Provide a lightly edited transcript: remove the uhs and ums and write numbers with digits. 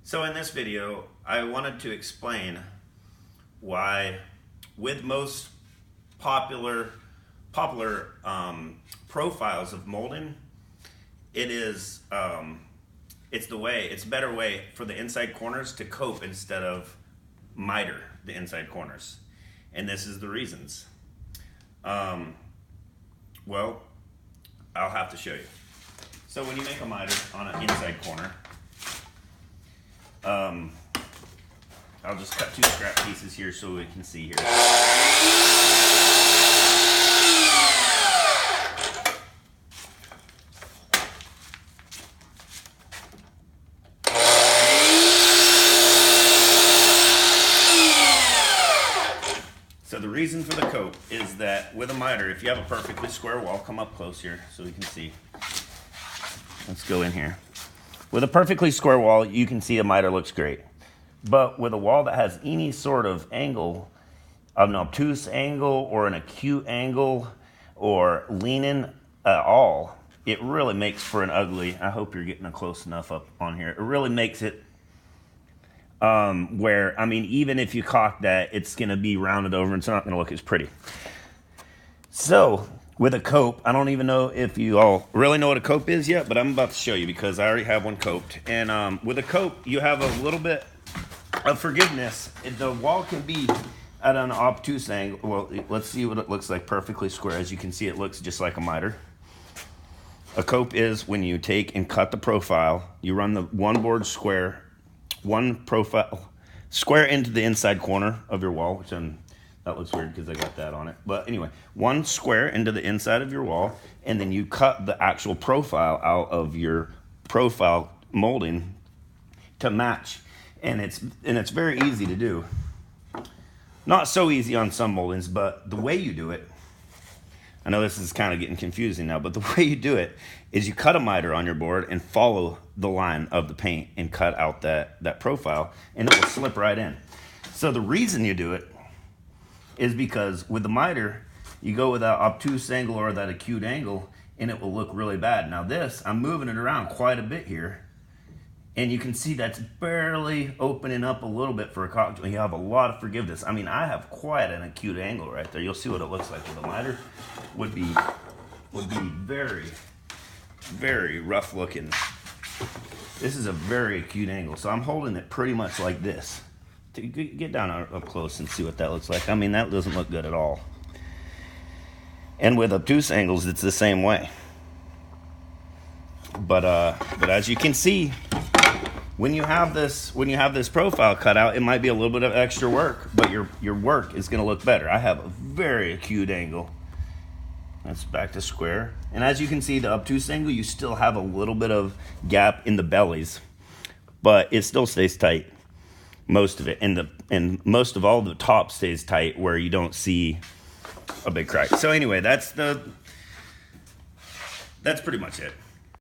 So in this video, I wanted to explain why, with most popular profiles of molding, it's a better way for the inside corners to cope instead of miter the inside corners, and this is the reasons. Well, I'll have to show you. So when you make a miter on an inside corner, I'll just cut two scrap pieces here so we can see here. So the reason for the cope is that with a miter, if you have a perfectly square wall, come up close here so we can see. Let's go in here. With a perfectly square wall, you can see a miter looks great. But with a wall that has any sort of angle, an obtuse angle or an acute angle or leaning at all, it really makes for an ugly, I hope you're getting close enough up on here. It really makes it where, I mean, even if you caulk that, it's going to be rounded over and it's not going to look as pretty. So with a cope, I don't even know if you all really know what a cope is yet, but I'm about to show you because I already have one coped. And with a cope, you have a little bit of forgiveness. The wall can be at an obtuse angle. Well, let's see what it looks like perfectly square. As you can see, it looks just like a miter. A cope is when you take and cut the profile, you run the one board square, one profile square into the inside corner of your wall, which that looks weird because I got that on it. But anyway, one square into the inside of your wall, and then you cut the actual profile out of your profile molding to match. And it's very easy to do. Not so easy on some moldings, but the way you do it, I know this is kind of getting confusing now, but the way you do it is you cut a miter on your board and follow the line of the paint and cut out that profile, and it will slip right in. So the reason you do it is because with the miter, you go with that obtuse angle or that acute angle, and it will look really bad. Now this, I'm moving it around quite a bit here, and you can see that's barely opening up a little bit for a caulk. You have a lot of forgiveness. I mean, I have quite an acute angle right there. You'll see what it looks like with a miter. Would be very, very rough looking. This is a very acute angle, so I'm holding it pretty much like this. To get down up close and see what that looks like. I mean, that doesn't look good at all. And with obtuse angles, it's the same way. But as you can see, when you have this profile cut out, it might be a little bit of extra work, but your work is going to look better. I have a very acute angle. That's back to square. And as you can see, the obtuse angle, you still have a little bit of gap in the bellies, but it still stays tight, most of it. And most of all the top stays tight where you don't see a big crack. So anyway, that's pretty much it.